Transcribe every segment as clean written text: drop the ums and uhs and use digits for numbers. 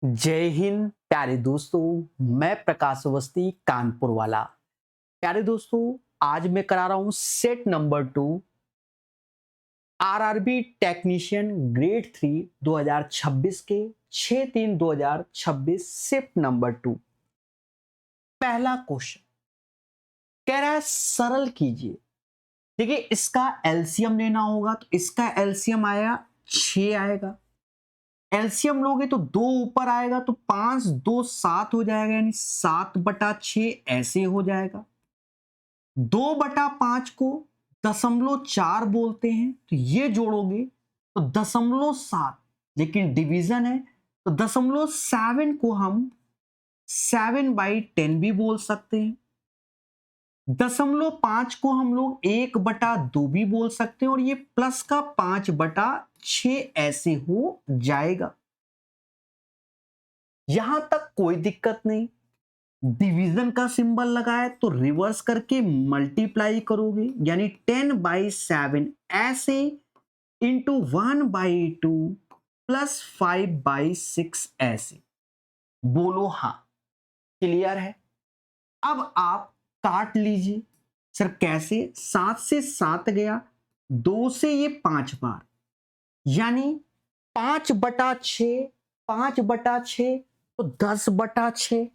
जय हिंद प्यारे दोस्तों। मैं प्रकाश अवस्थी कानपुर वाला। प्यारे दोस्तों, आज मैं करा रहा हूं set number 2 RRB technician grade 3 2026 के 6/3/2026 शिफ्ट नंबर 2। पहला क्वेश्चन कह रहा है सरल कीजिए। देखिए, इसका एलसीएम लेना होगा तो इसका एलसीएम आएगा 6 आएगा। एलसीएम लोगे तो 2 ऊपर आएगा तो 5 2 7 हो जाएगा, यानी 7/6 ऐसे हो जाएगा। 2/5 को 0.4 बोलते हैं तो ये जोड़ोगे तो 0.7, लेकिन डिवीजन है तो 0.7 को हम 7/10 भी बोल सकते हैं। 0.5 को हम लोग 1/2 भी बोल सकते हैं और ये प्लस का 5/6 ऐसे हो जाएगा। यहां तक कोई दिक्कत नहीं। डिवीजन का सिंबल लगाए तो रिवर्स करके मल्टीप्लाई करोगे, यानी 10/7 ऐसे इंटू 1/2 प्लस 5/6 ऐसे। बोलो हाँ, क्लियर है। अब आप काट लीजिए। सर कैसे? 7 से 7 गया, 2 से ये 5 बार, यानी 5/6, 5/6 तो 10/6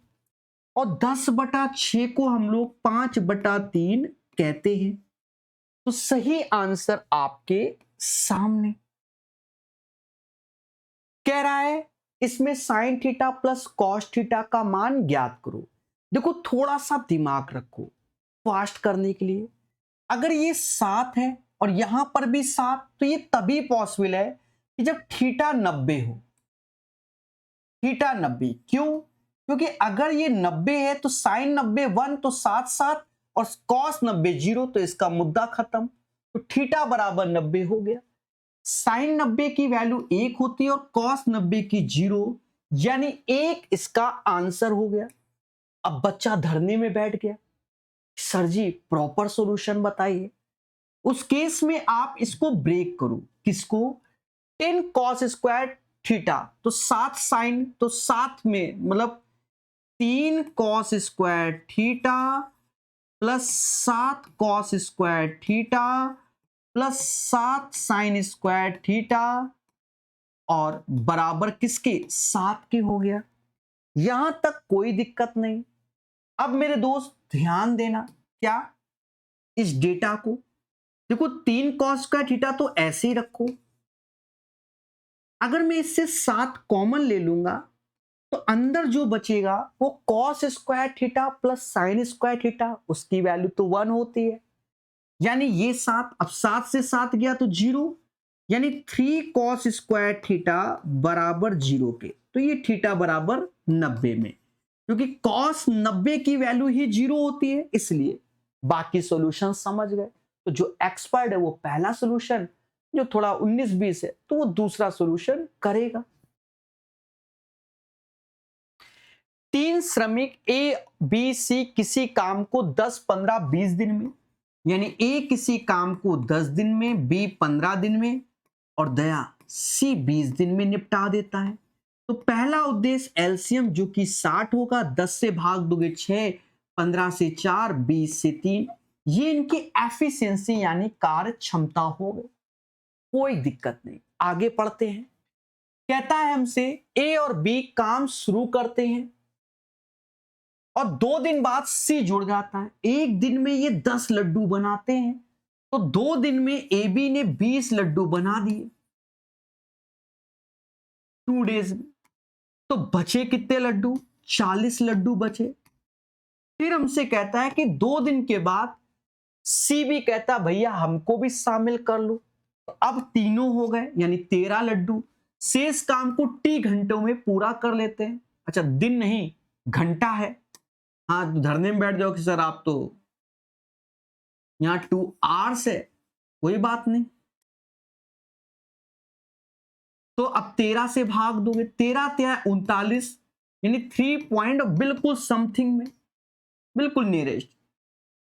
और 10/6 को हम लोग 5/3 कहते हैं। तो सही आंसर आपके सामने। कह रहा है इसमें sine theta plus cos theta का मान ज्ञात करो। देखो, थोड़ा सा दिमाग रखो फास्ट करने के लिए। अगर ये 7 है और यहां पर भी 7, तो ये तभी पॉसिबल है कि जब थीटा 90 हो। थीटा 90 क्यों? क्योंकि अगर ये 90 है तो साइन 90 1 तो 7 7 और कॉस 90 0, तो इसका मुद्दा खत्म। तो थीटा बराबर 90 हो गया। साइन 90 की वैल्यू 1 होती है और कॉस 90 की 0, यानी 1 इसका आंसर हो गया। अब बच्चा धरने में बैठ गया, सर जी प्रॉपर सॉल्यूशन बताइए। उस केस में आप इसको ब्रेक करो। किसको? 10 कॉस स्क्वायर थीटा तो 7 साइन, तो 7 में मतलब 3 cos square theta plus 7 cos square theta plus 7 sine square theta और बराबर किसके? 7 के हो गया। यहां तक कोई दिक्कत नहीं। अब मेरे दोस्त ध्यान देना, क्या? इस डेटा को देखो, 3 कॉस स्क्वायर थीटा तो ऐसे ही रखो। अगर मैं इससे 7 कॉमन ले लूंगा तो अंदर जो बचेगा वो cos square theta plus sine square theta, उसकी वैल्यू तो 1 होती है। यानी ये 7, अब 7 से 7 गया तो 0, यानी 3 कॉस स्क्वायर थीटा बराबर 0 के। तो ये थीटा बराबर 90 में, क्योंकि कॉस 90 की वैल्यू ही 0 होती है, इसलिए। बाकी सॉल्यूशन समझ गए। तो जो एक्सपर्ट है वो पहला सॉल्यूशन, जो थोड़ा 19-20 है तो वो दूसरा सॉल्यूशन करेगा। 3 श्रमिक ए बी सी किसी काम को 10 15 20 दिन में, यानी ए किसी काम को 10 दिन में, बी 15 दिन में और दया सी 20 दिन में निपटा देता है। तो पहला उद्देश्य एलसीएम जो कि 60 होगा, 10 से भाग दोगे 6, 15 से 4, 20 से 3, ये इनकी एफिशिएंसी यानी कार्य क्षमता हो गई। कोई दिक्कत नहीं, आगे पढ़ते हैं। कहता है हमसे ए और बी काम शुरू करते हैं और 2 दिन बाद सी जुड़ जाता है। एक दिन में ये 10 लड्डू बनाते हैं, तो 2 दिन में ए बी ने 20 लड्डू बना दिए 2 डेज में। तो बचे कितने लड्डू? 40 लड्डू बचे। फिर हमसे कहता है कि 2 दिन के बाद सी भी कहता भैया हमको भी शामिल कर लो। तो अब तीनों हो गए, यानी 13 लड्डू। शेष काम को टी घंटों में पूरा कर लेते हैं। अच्छा, दिन नहीं घंटा है। हाँ, तो धरने में बैठ जाओ कि सर आप तो यहां 2 आवर्स है, कोई बात नहीं। तो अब 13 से भाग दोगे, 13 13 39, यानी 3 पॉइंट बिल्कुल समथिंग में, बिल्कुल नियरेस्ट।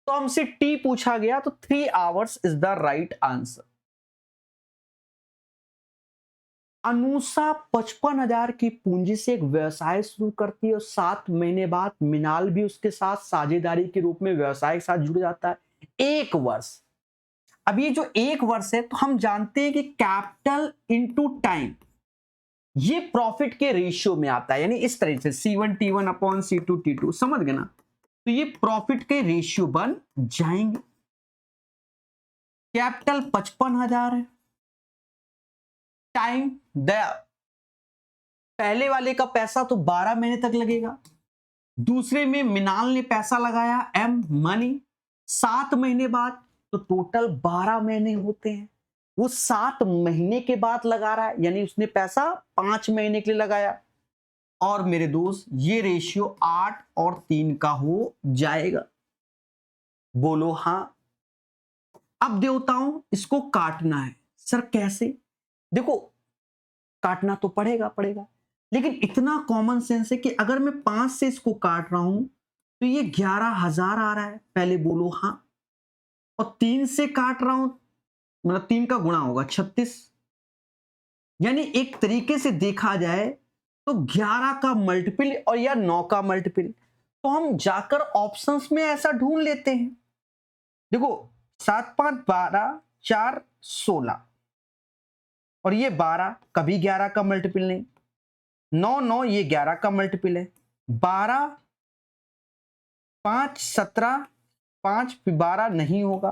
तो हमसे टी पूछा गया तो 3 hours is the right answer. Anusha 55,000 की पूंजी से एक व्यवसाय शुरू करती है और 7 महीने बाद मिनाल भी उसके साथ साझेदारी के रूप में व्यवसाय के साथ जुड़ जाता है। 1 वर्ष। अब ये जो 1 वर्ष है, तो हम जानते हैं कि कैपिटल इनटू टाइम ये प्रॉफिट के रेशियो में आता है, यानी इस तरह से C1T1 अपॉन C2T2, समझ गए ना? तो ये प्रॉफिट के रेशियो बन जाएंगे। कैपिटल 55,000 है, टाइम पहले वाले का पैसा तो 12 महीने तक लगेगा, दूसरे में मिनाल ने पैसा लगाया M मनी 7 महीने बाद, तो टोटल 12 महीने होते हैं। वो 7 महीने के बाद लगा रहा है, यानी उसने पैसा 5 महीने के लिए लगाया। और मेरे दोस्त ये रेशियो 8 और 3 का हो जाएगा। बोलो हाँ। अब देवताओं इसको काटना है। सर कैसे? देखो काटना तो पड़ेगा, लेकिन इतना कॉमन सेंस है कि अगर मैं 5 से इसको काट रहा हूं तो ये 11,000 आ रहा है। पहले बोलो हाँ। और 3 से काट रहा हूं, मतलब 3 का गुणा होगा 36, यानी एक तरीके से देखा जाए तो 11 का मल्टीपल और या 9 का मल्टीपल। तो हम जाकर ऑप्शंस में ऐसा ढूंढ लेते हैं। देखो 7 5 12 4 16 और ये 12 कभी 11 का मल्टीपल नहीं, 9 9 ये 11 का मल्टीपल है, 12 5 17 5 12 नहीं होगा,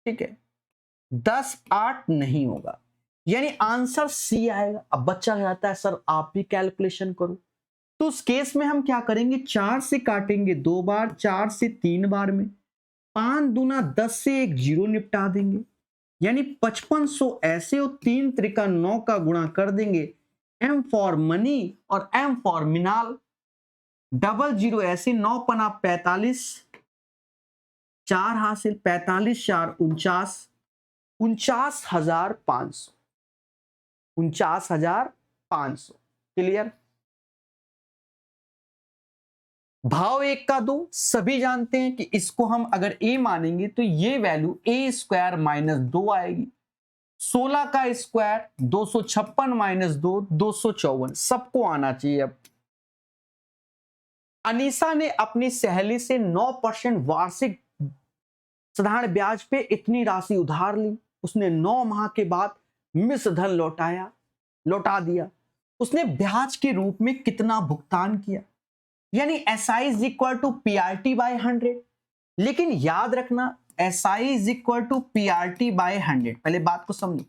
ठीक है, 10 8 नहीं होगा, यानी आंसर सी आएगा। अब बच्चा कहता है सर आप भी कैलकुलेशन करो, तो उस केस में हम क्या करेंगे, 4 से काटेंगे 2 बार, 4 से 3 बार में, 5 दूना 10 से एक 0 निपटा देंगे, यानी 5500 ऐसे और 3 त्रिका 9 का गुणा कर देंगे। M फॉर मनी और M फॉर मिनाल, 00 ऐसे 9 पना 45, 4 हासिल, 45 4 49, 49,500, 49,500। क्लियर? भाव 1 का 2 सभी जानते हैं कि इसको हम अगर a मानेंगे तो ये वैल्यू a स्क्वायर माइनस 2 आएगी। 16 का स्क्वायर 256 माइनस 2 254, सबको आना चाहिए। अब अनीसा ने अपनी सहेली से 9% वार्षिक साधारण ब्याज पे इतनी राशि उधार ली। उसने 9 माह के बाद मिश्र धन लौटा दिया। उसने ब्याज के रूप में कितना भुगतान किया? यानी SI is equal to PRT by 100। लेकिन याद रखना SI is equal to PRT by 100। पहले बात को समझो,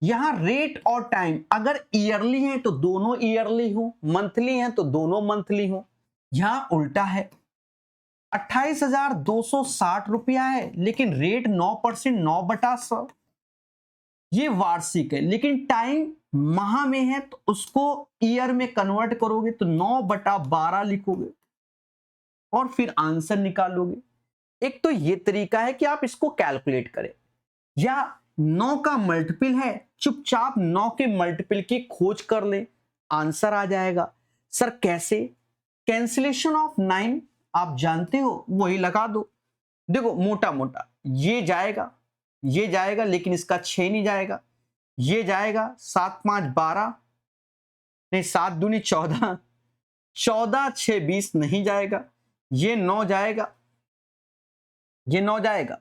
यहां रेट और टाइम अगर ईयरली है तो दोनों ईयरली हो, मंथली है तो दोनों मंथली हो। यहां उल्टा है, 28,260 रुपया है, लेकिन रेट 9%, 9/100, ये वार्षिक है। लेकिन टाइम माह में है तो उसको ईयर में कन्वर्ट करोगे तो 9/12 लिखोगे और फिर आंसर निकालोगे। एक तो ये तरीका है कि आप इसको कैलकुलेट करें, या 9 का मल्टीपल है, चुपचाप 9 के मल्टीपल की खोज कर ले, आंसर आ जाएगा। सर कैसे? कैंसिलेशन ऑफ 9 आप जानते हो, वही लगा दो। देखो मोटा मोटा ये जाएगा, लेकिन इसका 6 नहीं जाएगा। ये जाएगा 7 5 12, नहीं 7 दूनी 14, 14 6 20 नहीं जाएगा। ये 9 जाएगा, ये 9 जाएगा,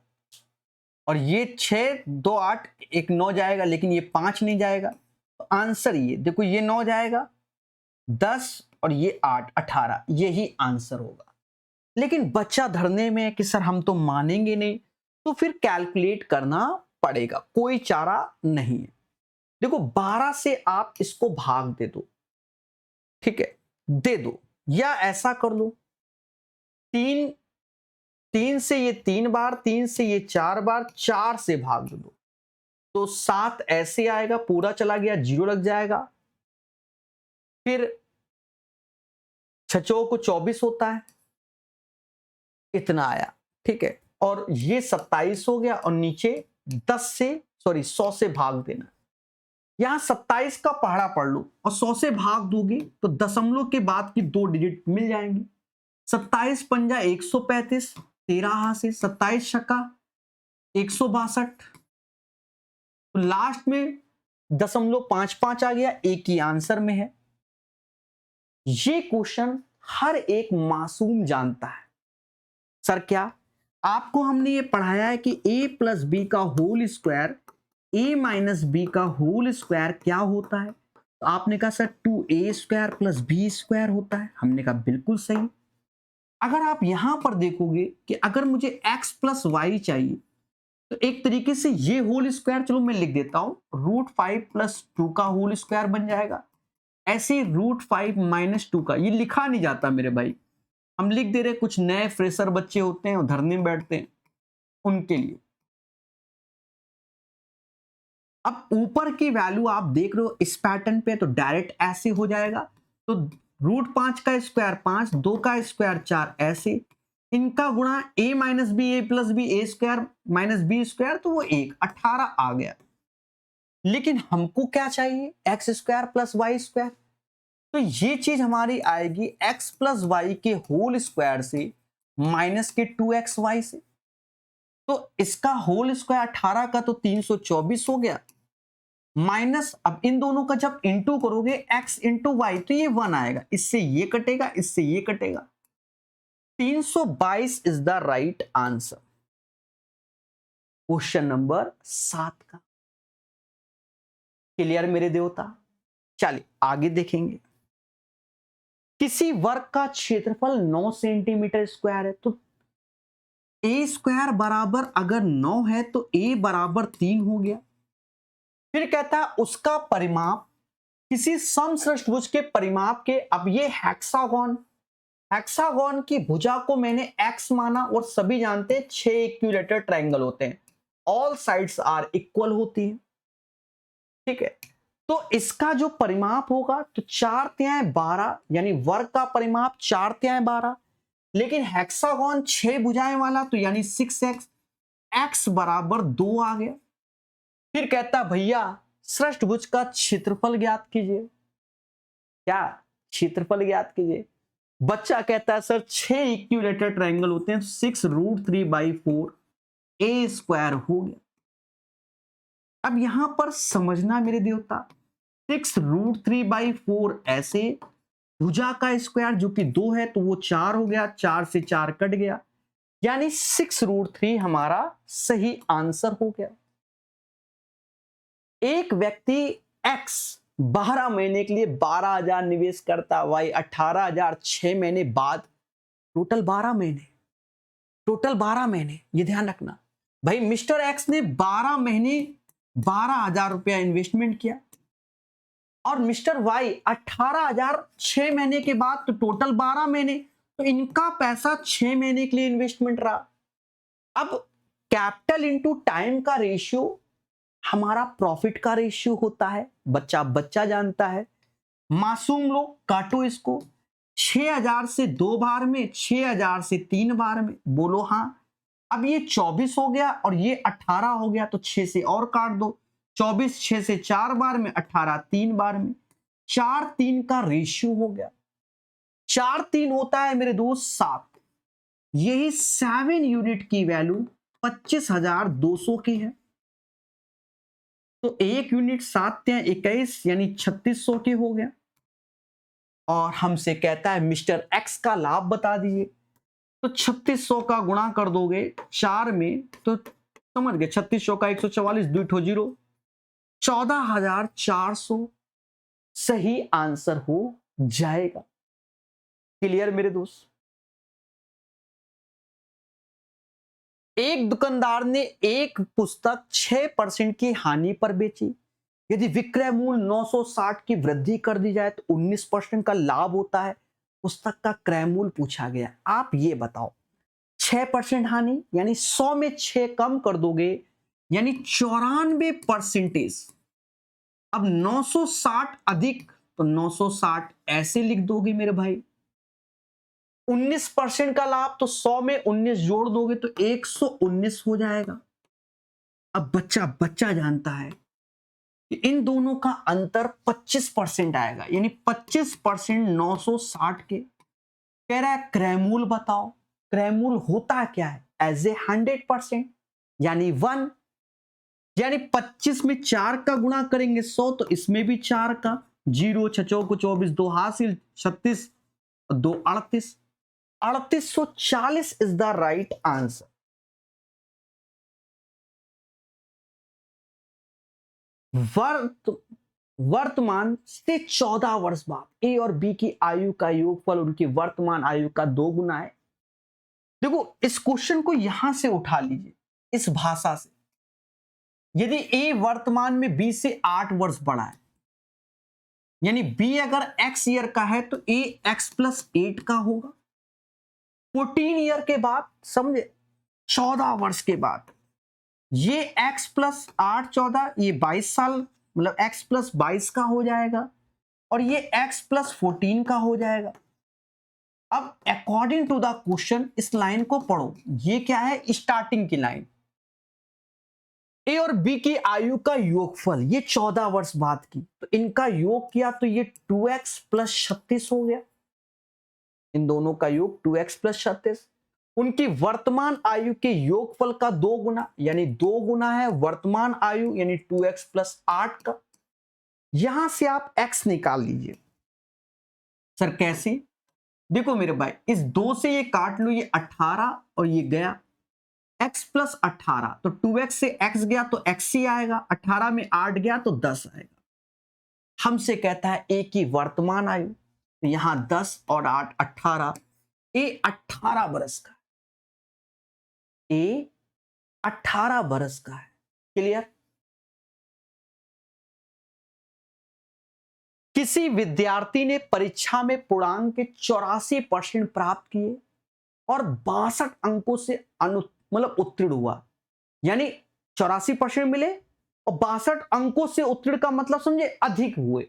और ये 6 2 8 एक 9 जाएगा, लेकिन ये 5 नहीं जाएगा। तो आंसर ये देखो, ये 9 जाएगा, 10 और ये 8 18, यही आंसर होगा। लेकिन बच्चा धरने में कि सर हम तो मानेंगे नहीं, तो फिर कैलकुलेट करना पड़ेगा, कोई चारा नहीं है। देखो 12 से आप इसको भाग दे दो, ठीक है, दे दो, या ऐसा कर लो, 3 से ये 3 बार, 3 से ये 4 बार, 4 से भाग दो तो 7 ऐसे आएगा, पूरा चला गया, 0 लग जाएगा। फिर 6 को 24 होता है, इतना आया, ठीक है, और ये 27 हो गया, और नीचे 100 से भाग देना। यहां 27 का पहाड़ा पढ़ लो और 100 से भाग दोगे तो दशमलव के बाद की 2 डिजिट मिल जाएंगी। 27 पंजा 135, 13 हासिल, 27 छक्का 162, तो लास्ट में 0.55 आ गया, एक ही आंसर में है। ये क्वेश्चन हर एक मासूम जानता है। सर क्या आपको हमने ये पढ़ाया है कि a प्लस बी का whole square a minus B का होल स्क्वायर क्या होता है? तो आपने कहा sir 2a square plus B square होता है। हमने कहा बिल्कुल सही। अगर आप यहां पर देखोगे कि अगर मुझे x प्लस वाई चाहिए तो एक तरीके से ये होल स्क्वायर, चलो मैं लिख देता हूं, √5 प्लस 2 का होल स्क्वायर बन जाएगा। ऐसे √5 माइनस 2 का, ये लिखा नहीं जाता मेरे भाई, हम लिख दे रहे। कुछ नए फ्रेशर बच्चे होते हैं, धरने में बैठते हैं, उनके लिए। अब ऊपर की वैल्यू आप देख रहे हो इस पैटर्न पे, तो डायरेक्ट ऐसे हो जाएगा। तो √5 का स्क्वायर 5, 2 का स्क्वायर 4, ऐसे इनका गुणा a minus B, A plus B, A square minus B square, तो वो 1 18 आ गया। लेकिन हमको क्या चाहिए? X square plus Y square. तो ये चीज हमारी आएगी x प्लस वाई के होल स्क्वायर से माइनस के 2x वाई से। तो इसका होल स्क्वायर 18 का तो 324 हो गया, माइनस अब इन दोनों का जब इंटू करोगे x इंटू वाई तो ये 1 आएगा, इससे ये कटेगा, इससे ये कटेगा। 322 is the right answer question number 7 का। क्लियर मेरे देवता? चलिए आगे देखेंगे। किसी वर्ग का क्षेत्रफल 9 सेंटीमीटर स्क्वायर है, तो a स्क्वायर बराबर अगर 9 है तो a बराबर 3 हो गया। फिर कहता है उसका परिमाप किसी समष्टभुज के परिमाप के। अब ये हेक्सागोन, हेक्सागोन की भुजा को मैंने x माना, और सभी जानते हैं 6 इक्विलेटरल ट्रायंगल होते हैं, ऑल साइड्स आर इक्वल होती हैं, ठीक है। तो इसका जो परिमाप होगा तो 4/12, यानी वर्ग का परिमाप 4/12। लेकिन हेक्सागोन 6 भुजाएं वाला, तो यानी 6x, x बराबर 2 आ गया। फिर कहता भैया षष्ठभुज का क्षेत्रफल ज्ञात कीजिए। क्या क्षेत्रफल ज्ञात कीजिए? बच्चा कहता है सर 6 इक्विलेटरल ट्रायंगल होते हैं, 6√3/4 a स्क्वायर हो गया। अब यहां पर समझना मेरे देवता, 6√3/4 ऐसे, भुजा का स्क्वायर जो कि 2 है तो वो 4 हो गया, 4 से 4 कट गया, यानी 6√3 हमारा सही आंसर हो गया। एक व्यक्ति x 12 महीने के लिए 12,000 निवेश करता, y 18,000 6 महीने बाद, टोटल 12 महीने, टोटल 12 महीने, ये ध्यान रखना भाई। मिस्टर एक्स ने 12 महीने 12,000 रुपया इन्वेस्टमेंट किया, और मिस्टर वाई 18,000 6 महीने के बाद, तो टोटल 12 महीने, तो इनका पैसा 6 महीने के लिए इन्वेस्टमेंट रहा। अब कैपिटल इंटू टाइम का रेशियो हमारा प्रॉफिट का रेशियो होता है, बच्चा जानता है। मासूम लोग काटो इसको, 6,000 से 2 बार में, 6,000 से 3 बार में, बोलो हाँ। अब ये 24 हो गया और ये 18 हो गया, तो 6 से और काट दो, 24 6 से 4 बार में, 18 3 बार में, 4:3 का रेशियो हो गया। 4:3 होता है मेरे दोस्त 7। यही 7 यूनिट की वैल्यू 25,200 की है। तो 1 यूनिट 7×21 यानी 3600 की हो गया। और हमसे कहता है मिस्टर एक्स का लाभ बता दीजिए। तो 3600 का गुणा कर दोगे 4 में, तो समझ गए, 3600 का 144, 2 0, 14,400 सही आंसर हो जाएगा। क्लियर मेरे दोस्त? एक दुकानदार ने एक पुस्तक 6% की हानि पर बेची। यदि विक्रय मूल्य 960 की वृद्धि कर दी जाए तो 19% का लाभ होता है। पुस्तक का क्रय मूल्य पूछा गया। आप ये बताओ, 6% हानि यानी 100 में 6 कम कर दोगे यानी 94%। अब 960 अधिक, तो 960 ऐसे लिख दोगे मेरे भाई। 19% का लाभ, तो 100 में 19 जोड़ दोगे तो 119 हो जाएगा। अब बच्चा जानता है कि इन दोनों का अंतर 25% आएगा, यानी 25% 960 के। कह रहा है क्रयमूल बताओ। क्रयमूल होता क्या है? एज ए 100%, यानी 1। यानी 25 में 4 का गुणा करेंगे 100, तो इसमें भी 4 का, 0 छचो को 24, 2 हासिल 36, 2 38, 3840 इज द राइट आंसर। वर्तमान से 14 वर्ष बाद ए और बी की आयु का योगफल उनकी वर्तमान आयु का 2 गुना है। देखो इस क्वेश्चन को यहां से उठा लीजिए, इस भाषा से। यदि ए वर्तमान में बी से 8 वर्ष बड़ा है, यानी बी अगर x ईयर का है तो ए x+8 का होगा। 14 ईयर के बाद, समझे, 14 वर्ष के बाद ये x+8 14, ये 22 साल, मतलब x+22 का हो जाएगा, और ये x+14 का हो जाएगा। अब अकॉर्डिंग टू द क्वेश्चन इस लाइन को पढ़ो, ये क्या है, स्टार्टिंग की लाइन। ए और बी की आयु का योगफल, ये 14 वर्ष बाद की, तो इनका योग किया तो ये 2x + 36 हो गया। इन दोनों का योग 2x + 36। उनकी वर्तमान आयु के योगफल का 2 गुना, यानी 2 गुना है वर्तमान आयु, यानी 2x + 8 का। यहां से आप x निकाल लीजिए। सर कैसे? देखो मेरे भाई, इस 2 से ये काट लो, ये 18 और ये गया x + 18, तो 2x से x गया तो x ही आएगा, 18 में 8 गया तो 10 आएगा। हमसे कहता है ए की वर्तमान आयु, तो यहां 10 और 8 18, ए 18 बरस का, ए 18 बरस का है। क्लियर? किसी विद्यार्थी ने परीक्षा में पूर्णांक के 84% प्राप्त किए और 62 अंकों से मतलब उत्तीर्ण हुआ, यानी 84% मिले और 62 अंकों से उत्तीर्ण का मतलब समझे अधिक हुए।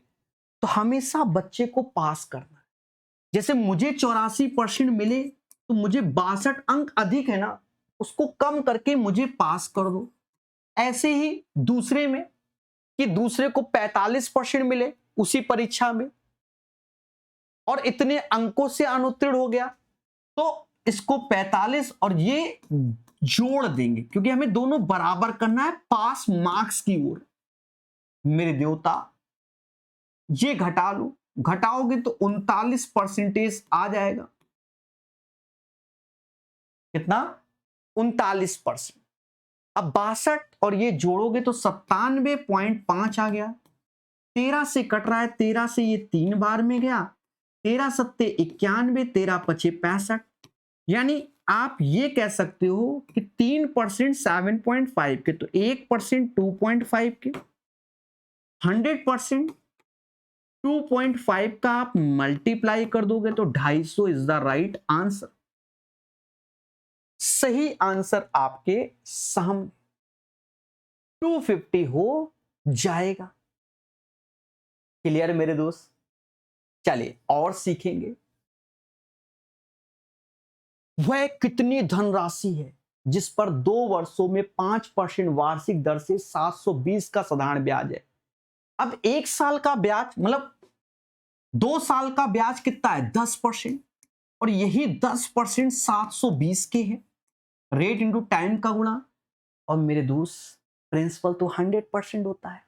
तो हमेशा बच्चे को पास करना है। जैसे मुझे 84% मिले तो मुझे 62 अंक अधिक है ना, उसको कम करके मुझे पास कर दो। ऐसे ही दूसरे में कि दूसरे को 45% मिले उसी परीक्षा में और इतने अंकों से अनुत्तीर्ण हो गया, तो इसको 45 और ये जोड़ देंगे, क्योंकि हमें दोनों बराबर करना है पास मार्क्स की ओर। मेरे देवता, ये घटा लो, घटाओगे तो 39% आ जाएगा। कितना? 39%। अब 62 और ये जोड़ोगे तो 97.5 आ गया। 13 से कट रहा है, 13 से ये 3 बार में गया, 13 सत्ते 91, 13 पचे 65, यानी आप ये कह सकते हो कि 3% 7.5 के, तो 1% 2.5 के, 100% 2.5 का आप मल्टीप्लाई कर दोगे तो 250 इज द राइट आंसर। सही आंसर आपके सामने 250 हो जाएगा। क्लियर मेरे दोस्त? चलिए और सीखेंगे। वह कितनी धनराशि है जिस पर 2 वर्षों में 5% वार्षिक दर से 720 का साधारण ब्याज है। अब 1 साल का ब्याज, मतलब 2 साल का ब्याज कितना है? 10%, और यही 10% 720 के है। रेट इंटू टाइम का गुणा, और मेरे दोस्त प्रिंसिपल तो 100% होता है।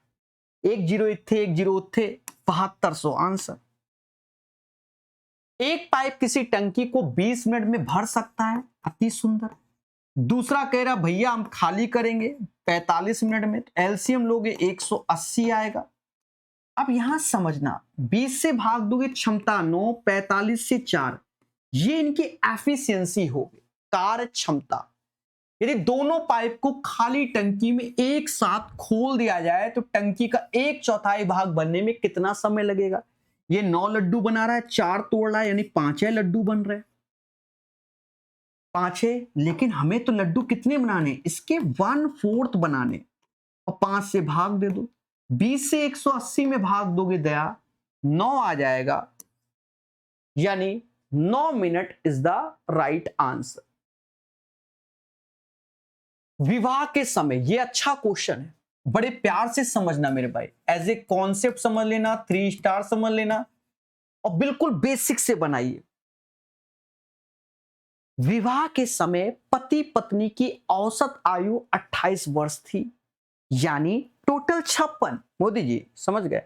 1 0 इत्थे 1 0 उत्थे 7200 आंसर। एक पाइप किसी टंकी को 20 मिनट में भर सकता है, अति सुंदर। दूसरा कह रहा भैया हम खाली करेंगे 45 मिनट में, तो एलसीएम लोगे 180 आएगा। अब यहां समझना, 20 से भाग दोगे क्षमता 9, 45 से 4, ये इनकी एफिशिएंसी होगी, कार्य क्षमता। यदि दोनों पाइप को खाली टंकी में एक साथ खोल दिया जाए तो टंकी का 1/4 भाग बनने में कितना समय लगेगा? ये 9 लड्डू बना रहा है, 4 तोड़ रहा है, यानी 5 लड्डू बन रहे हैं। 5 है, लेकिन हमें तो लड्डू कितने बनाने? इसके 1/4 बनाने, और 5 से भाग दे दो। 20 से 180 में भाग दोगे दया, 9 आ जाएगा, यानी 9 minute is the right answer. विवाह के समय, ये अच्छा क्वेश्चन है, बड़े प्यार से समझना मेरे भाई, एज ए कॉन्सेप्ट समझ लेना, 3 स्टार समझ लेना, और बिल्कुल बेसिक से बनाइए। विवाह के समय पति पत्नी की औसत आयु 28 वर्ष थी। यानी टोटल 56। मोदी जी समझ गए,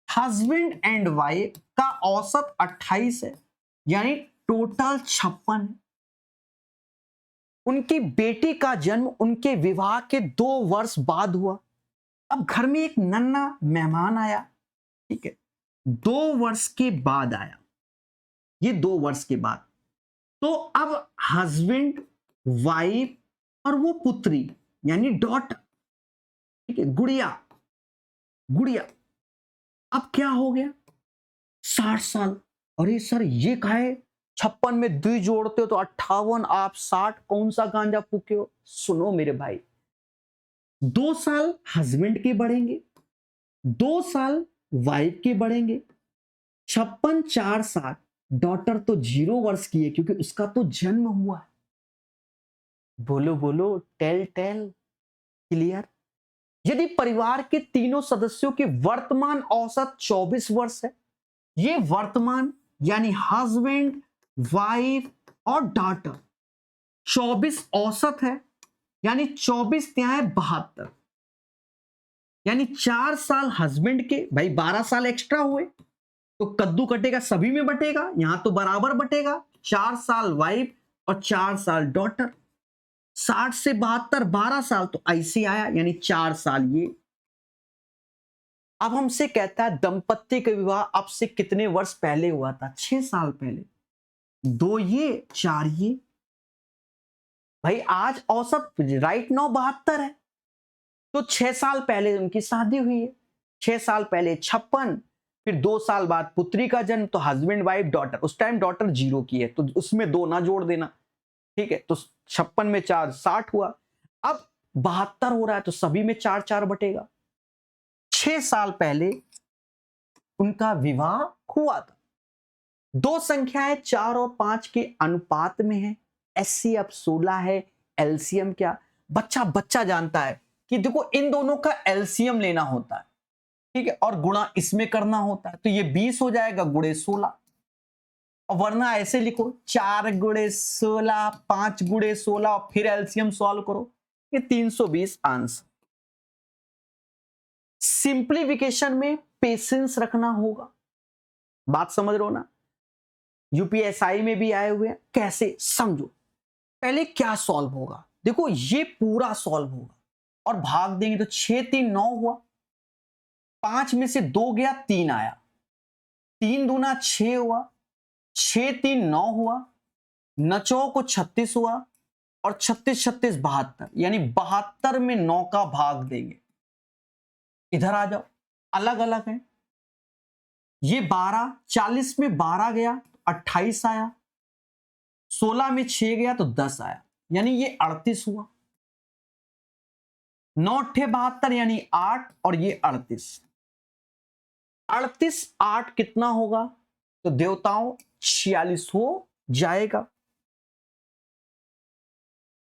हस्बैंड एंड वाइफ का औसत 28 है, यानी टोटल 56 है। उनकी बेटी का जन्म उनके विवाह के 2 वर्ष बाद हुआ। अब घर में एक नन्हा मेहमान आया, ठीक है, 2 वर्ष के बाद आया, ये 2 वर्ष के बाद। तो अब हस्बैंड, वाइफ और वो पुत्री यानी डॉटर, ठीक है, गुड़िया, गुड़िया, अब क्या हो गया, 60 साल। अरे सर ये का है, 56 में 2 जोड़ते हो तो 58, आप 60 कौन सा गांजा फूके हो। सुनो मेरे भाई, 2 साल हस्बैंड के बढ़ेंगे, 2 साल वाइफ के बढ़ेंगे, 56 4 60, डॉटर तो 0 वर्ष की है क्योंकि उसका तो जन्म हुआ है। बोलो बोलो, टेल टेल, क्लियर। यदि परिवार के तीनों सदस्यों की वर्तमान औसत 24 वर्ष है, ये वर्तमान यानी हस्बैंड, वाइफ और डॉटर 24 औसत है, यानी 24 ત્યાં 72, यानी 4 साल हस्बैंड के, भाई 12 साल एक्स्ट्रा हुए तो कद्दू कटेगा सभी में बटेगा, यहां तो बराबर बटेगा, 4 साल वाइफ और 4 साल डॉटर, 60 से 72 12 साल तो ऐसे आया, यानी 4 साल ये। अब हमसे कहता है दंपत्ति का विवाह अब से कितने वर्ष पहले हुआ था, 6 साल पहले, 2 ये 4 ये, भाई आज औसत राइट नाउ 72 है, तो 6 साल पहले उनकी शादी हुई है, 6 साल पहले 56, फिर 2 साल बाद पुत्री का जन्म, तो हस्बैंड वाइफ डॉटर, उस टाइम डॉटर 0 की है तो उसमें 2 ना जोड़ देना, ठीक है, तो 56 में 4 60 हुआ। अब 72 हो रहा है तो सभी में 4 4 बटेगा। 6 साल पहले उनका विवाह हुआ था। 2 संख्याएं 4 और 5 के अनुपात में है, एचसीएफ 16 है, एलसीएम क्या, बच्चा बच्चा जानता है कि देखो इन दोनों का एलसीएम लेना होता है, ठीक है, और गुणा इसमें करना होता है, तो ये 20 हो जाएगा गुणे 16, और वरना ऐसे लिखो 4 गुणे 16, 5 गुणे 16 और फिर एलसीएम सॉल्व करो, ये 320 आंसर। सिंप्लीफिकेशन में पेशेंस रखना होगा, बात समझ रहे हो ना, यूपीएसआई में भी आए हुए हैं, कैसे समझो। पहले क्या सॉल्व होगा, देखो ये पूरा सॉल्व होगा और भाग देंगे तो 6 3 9 हुआ, 5 में से 2 गया 3 आया, 3 दूना 6 हुआ, 6 3 9 हुआ, 9 को 36 हुआ और 36 36 72, यानी 72 में 9 का भाग देंगे। इधर आ जाओ, अलग अलग है, ये 12, 40 में 12 गया 28 आया, 16 में 6 गया तो 10 आया, यानी ये 38 हुआ, 9 8 72 यानी 8 और ये 38, 38 8 कितना होगा, तो देवताओं 46 हो जाएगा।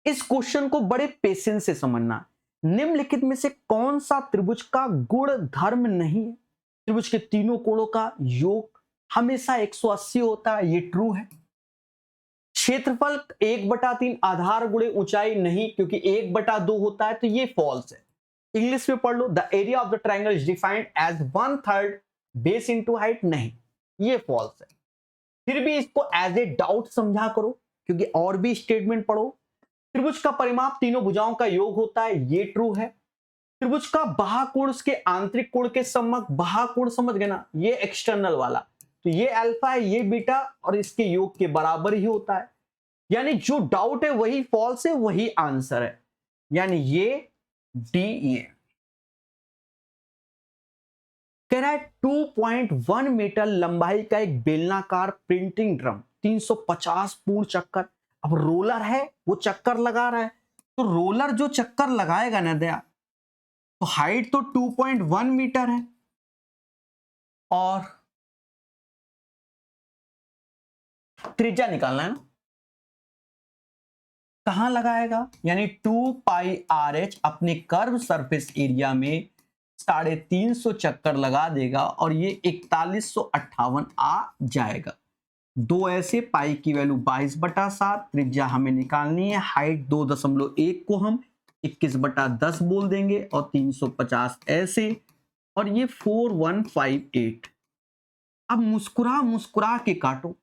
इस क्वेश्चन को बड़े पेशेंस से समझना, निम्नलिखित में से कौन सा त्रिभुज का गुण धर्म नहीं है, त्रिभुज के तीनों कोणों का योग हमेशा 180 होता है, ये ट्रू है। क्षेत्रफल 1/3 आधार गुणे ऊंचाई नहीं, क्योंकि 1/2 होता है, तो ये फॉल्स है। इंग्लिश में पढ़ लो, the area of the triangle is defined as 1/3 base into height, नहीं, ये फॉल्स है। फिर भी इसको एज ए डाउट समझा करो, क्योंकि और भी स्टेटमेंट पढ़ो। त्रिभुज का परिमाप तीनों भुजाओं का योग होता है, ये ट्रू है। त्रिभुज का बाह्य कोण उसके आंतरिक कोण के समक्ष, बाह्य कोण समझ गए ना, ये एक्सटर्नल वाला, तो ये अल्फा है, ये बीटा और इसके योग के बराबर ही होता है, यानी जो डाउट है वही फॉल्स है, वही आंसर है, यानी ये डी ये कह रहा है। 2.1 मीटर लंबाई का एक बेलनाकार प्रिंटिंग ड्रम 350 पूर्ण चक्कर, अब रोलर है वो चक्कर लगा रहा है, तो रोलर जो चक्कर लगाएगा ना दया, तो हाइट तो 2.1 मीटर है और त्रिज्या निकालना है ना, कहां लगाएगा, यानी 2 पाई आर एच अपने कर्व सरफेस एरिया में 350 चक्कर लगा देगा और ये 4158 आ जाएगा। 2 ऐसे, पाई की वैल्यू 22/7, त्रिज्या हमें निकालनी है, हाइट 2.1 को हम 21/10 बोल देंगे और 350 ऐसे, और ये 4158। अब मुस्कुरा मुस्कुरा के काटो।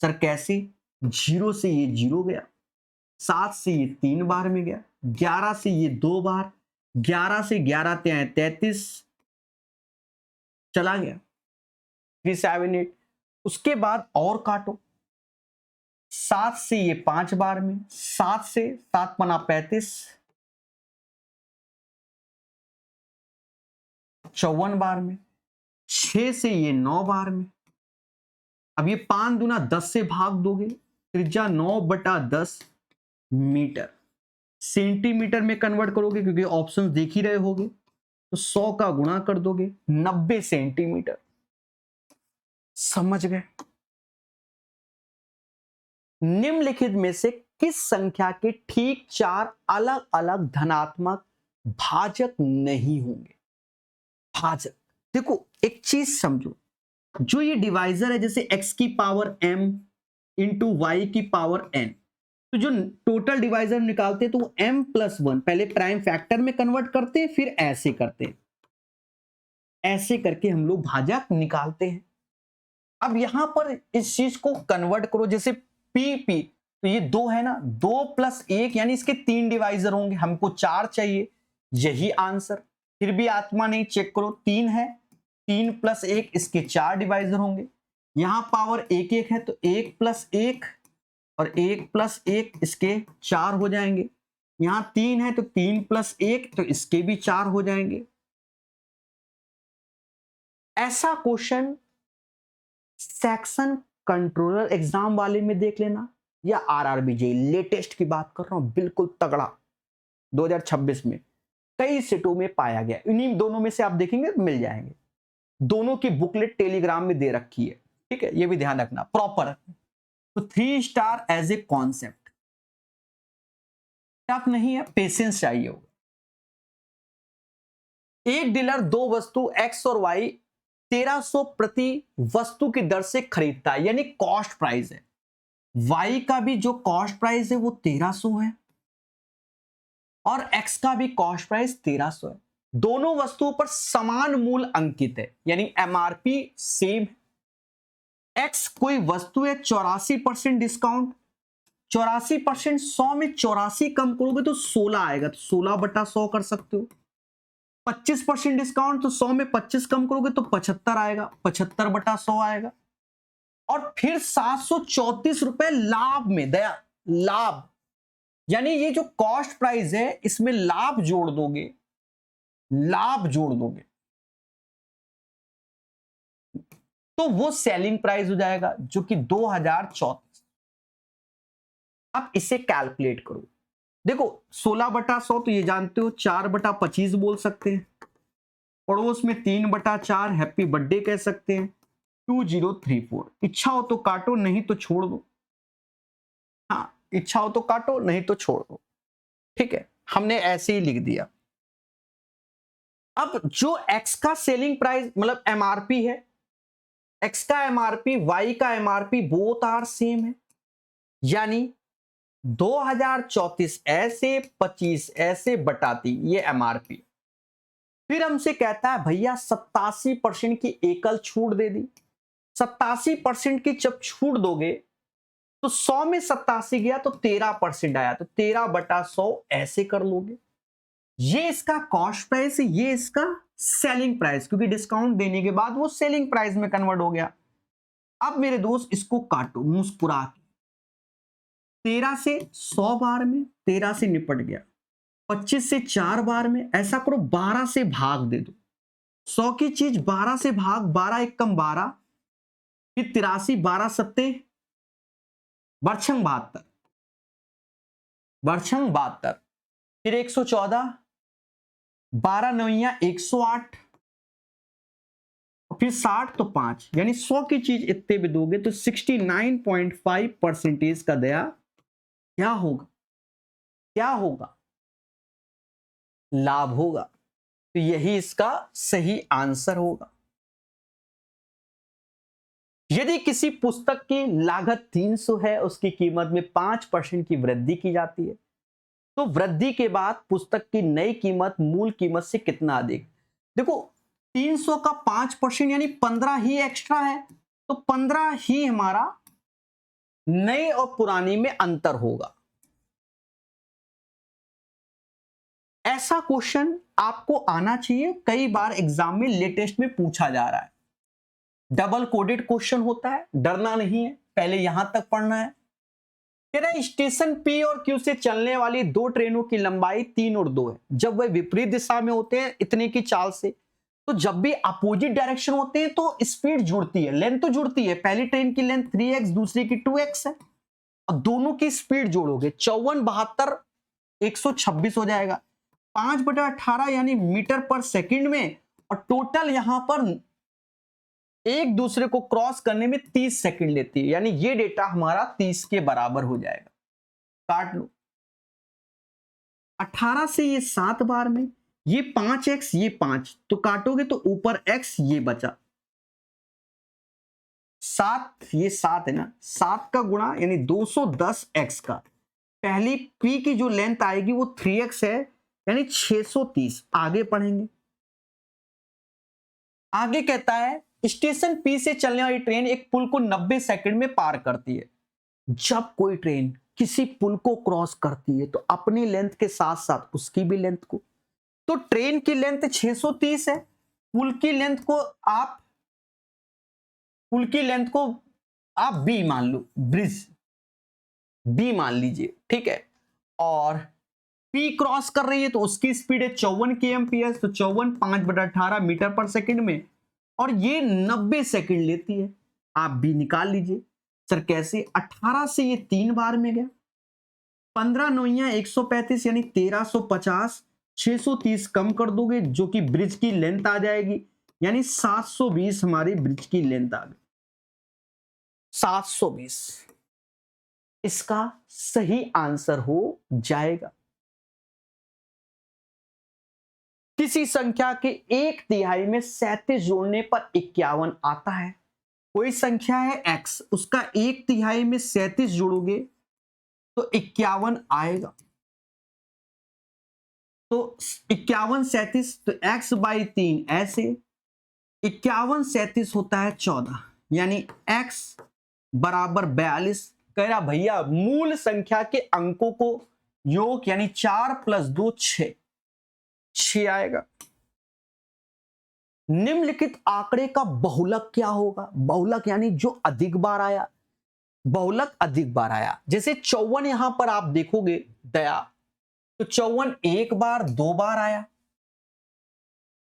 सर कैसे? 0 से ये 0 गया, 7 से ये 3 बार में गया, 11 से ये 2 बार, 11 से 11 ते 33 चला गया, 378। उसके बाद और काटो, 7 से ये 5 बार में, 7 से 7 पना 35, 54 बार में, 6 से ये 9 बार में। अब ये 5 दूना 10 से भाग दोगे, त्रिज्या 9/10 मीटर। सेंटीमीटर में कन्वर्ट करोगे क्योंकि ऑप्शंस देख ही रहे होगे, तो 100 का गुणा कर दोगे, 90 सेंटीमीटर। समझ गए? निम्नलिखित में से किस संख्या के ठीक 4 अलग अलग धनात्मक भाजक नहीं होंगे? भाजक, देखो एक चीज समझो, जो ये डिवाइजर है जैसे x की पावर m इंटू वाई की पावर n, तो जो टोटल डिवाइजर निकालते हैं तो वो m+1 पहले प्राइम फैक्टर में कन्वर्ट करते हैं, फिर ऐसे करते हैं, ऐसे करके हम लोग भाजक निकालते हैं। अब यहां पर इस चीज को कन्वर्ट करो, जैसे p तो ये 2 है ना, 2 + 1 यानी इसके 3 डिवाइजर होंगे, हमको 4 चाहिए, यही आंसर। फिर भी आत्मा नहीं, चेक करो, 3 है, 3 + 1 इसके 4 डिवाइजर होंगे। यहां पावर 1 1 है तो 1 + 1 और 1 + 1 इसके 4 हो जाएंगे। यहां 3 है तो 3 + 1 तो इसके भी 4 हो जाएंगे। ऐसा क्वेश्चन सेक्शन कंट्रोलर एग्जाम वाले में देख लेना, या आरआरबी जेईई लेटेस्ट की बात कर रहा हूं, बिल्कुल तगड़ा 2026 में कई सेटों में पाया गया। इन्हीं दोनों में से आप देखेंगे मिल जाएंगे। दोनों की बुकलेट टेलीग्राम में दे रखी है, ठीक है, ये भी ध्यान रखना प्रॉपर। तो 3 star as a concept tough नहीं है, पेशेंस चाहिए होगा। एक डीलर 2 वस्तु एक्स और वाई 1300 प्रति वस्तु की दर से खरीदता है, यानी कॉस्ट प्राइस है। वाई का भी जो कॉस्ट प्राइस है वो 1300 है और एक्स का भी कॉस्ट प्राइस 1300 है। दोनों वस्तुओं पर समान मूल्य अंकित है, यानी एमआरपी सेम है। एक्स कोई वस्तु है, 84% डिस्काउंट, 84% 100 में 84 कम करोगे तो 16 आएगा, तो 16/100 कर सकते हो। 25% डिस्काउंट तो 100 में 25 कम करोगे तो 75 आएगा, 75/100 आएगा। और फिर 734 रुपए लाभ में दया, लाभ यानी ये जो कॉस्ट प्राइस है इसमें लाभ जोड़ दोगे, लाभ जोड़ दोगे तो वो सेलिंग प्राइस हो जाएगा, जो कि 2034। अब इसे कैलकुलेट करो। देखो 16/100 तो ये जानते हो 4/25 बोल सकते हैं, पड़ोस में 3/4 हैप्पी बर्थडे कह सकते हैं, 2034। इच्छा हो तो काटो, नहीं तो छोड़ दो। हाँ, इच्छा हो तो काटो, नहीं तो छोड़ दो, ठीक है, हमने ऐसे ही लिख दिया। अब जो एक्स का सेलिंग प्राइस मतलब एमआरपी है, एक्स का एमआरपी वाई का एमआरपी बोथ आर सेम है, यानी 2034 ऐसे 25 ऐसे बटाती ये एमआरपी। फिर हमसे कहता है भैया 87% की एकल छूट दे दी। 87% की जब छूट दोगे तो 100 में 87 गया तो 13% आया, तो 13/100 ऐसे कर लोगे। ये इसका कॉस्ट प्राइस है, ये इसका सेलिंग प्राइस, क्योंकि डिस्काउंट देने के बाद वो सेलिंग प्राइस में कन्वर्ट हो गया। अब मेरे दोस्त इसको काटो मुस्कुरा के, 13 से 100 बार में 13 से निपट गया, 25 से 4 बार में, ऐसा करो 12 से भाग दे दो। 100 की चीज 12 से भाग, 12 1 कम 12, फिर 83, 12 सत्ते बरछंग 72, बरछंग 72, फिर 114, 12 9 108, फिर 60 तो 5, यानी 100 की चीज इतने भी दोगे तो 69.5% का दया क्या होगा, क्या होगा, लाभ होगा। तो यही इसका सही आंसर होगा। यदि किसी पुस्तक की लागत 300 है, उसकी कीमत में 5% की वृद्धि की जाती है, तो वृद्धि के बाद पुस्तक की नई कीमत मूल कीमत से कितना अधिक। देखो 300 का 5% यानी 15 ही एक्स्ट्रा है, तो 15 ही हमारा नए और पुरानी में अंतर होगा। ऐसा क्वेश्चन आपको आना चाहिए, कई बार एग्जाम में लेटेस्ट में पूछा जा रहा है। डबल कोडेड क्वेश्चन होता है, डरना नहीं है, पहले यहां तक पढ़ना है। कह रहा है स्टेशन पी और क्यू से चलने वाली दो ट्रेनों की लंबाई 3 और 2 है। जब वह विपरीत दिशा में होते हैं इतने की चाल से, तो जब भी अपोजिट डायरेक्शन होते हैं तो स्पीड जुड़ती है, लेंथ तो जुड़ती है। पहली ट्रेन की लेंथ 3x, दूसरी की 2x है, और दोनों की स्पीड जोड़ोगे 54, 72, 126 हो जाएगा। 5/18 यानी मीटर पर सेकंड में, और टोटल यहां पर एक दूसरे को क्रॉस करने में 30 सेकंड लेती है, यानी ये डेटा हमारा 30 के बराबर हो जाएगा। काट लो। 18 से ये 7 बार में, ये 5x, ये 5, तो काटोगे तो ऊपर x, ये बचा 7, ये 7 है ना, 7 का गुणा यानी 210x का। पहली p की जो लेंथ आएगी वो 3x है, यानी 630। आगे पढ़ेंगे। आगे कहता है स्टेशन पी से चलने वाली ट्रेन एक पुल को 90 सेकंड में पार करती है। जब कोई ट्रेन किसी पुल को क्रॉस करती है तो अपनी लेंथ के साथ साथ उसकी भी लेंथ को, तो ट्रेन की लेंथ 630 है, पुल की लेंथ को आप बी मान लो, ब्रिज बी मान लीजिए, ठीक है। और पी क्रॉस कर रही है तो उसकी स्पीड है 54 kmph, तो 54 5/18 मीटर पर सेकंड में, और ये 90 सेकंड लेती है। आप भी निकाल लीजिए। सर कैसे? 18 से ये 3 बार में गया, 15 9 135 यानी 1350, 630 कम कर दोगे जो कि ब्रिज की लेंथ आ जाएगी, यानी 720 हमारी ब्रिज की लेंथ आ गई। 720 इसका सही आंसर हो जाएगा। किसी संख्या के 1/3 में 37 जोड़ने पर 51 आता है। कोई संख्या है x, उसका 1/3 में 37 जोड़ोगे तो 51 आएगा। तो 51 37, तो x/3 ऐसे 51 37 होता है 14, यानी x बराबर 42। कह रहा भैया मूल संख्या के अंकों को योग यानी 4 + 2 6 आएगा। निम्नलिखित आंकड़े का बहुलक क्या होगा? बहुलक यानी जो अधिक बार आया, बहुलक अधिक बार आया। जैसे 54 यहां पर आप देखोगे दया, तो 54 1 बार 2 बार आया।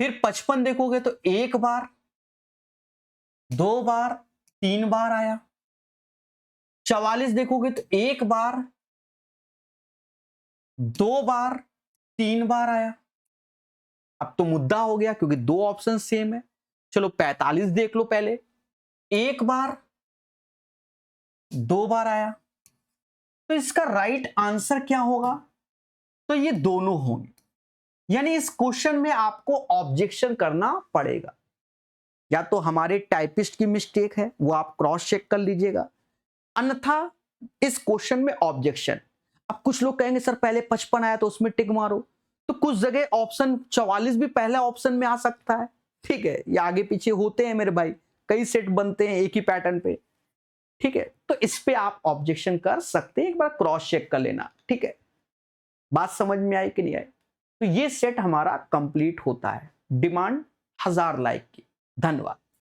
फिर 55 देखोगे तो 1 बार 2 बार 3 बार आया। 44 देखोगे तो 1 बार 2 बार 3 बार आया। अब तो मुद्दा हो गया क्योंकि दो ऑप्शन सेम है। चलो 45 देख लो पहले, 1 बार 2 बार आया। तो इसका राइट आंसर क्या होगा? तो ये दोनों होंगे, यानी इस क्वेश्चन में आपको ऑब्जेक्शन करना पड़ेगा। या तो हमारे टाइपिस्ट की मिस्टेक है, वो आप क्रॉस चेक कर लीजिएगा, अन्यथा इस क्वेश्चन में ऑब्जेक्शन। अब कुछ लोग कहेंगे सर पहले 55 आया तो उसमें टिक मारो, तो कुछ जगह ऑप्शन 44 भी पहले ऑप्शन में आ सकता है। ठीक है, ये आगे पीछे होते हैं मेरे भाई, कई सेट बनते हैं एक ही पैटर्न पे। ठीक है, तो इस पे आप ऑब्जेक्शन कर सकते हैं, एक बार क्रॉस चेक कर लेना। ठीक है, बात समझ में आई कि नहीं आई? तो ये सेट हमारा कंप्लीट होता है। डिमांड 1000 लाइक की। धन्यवाद।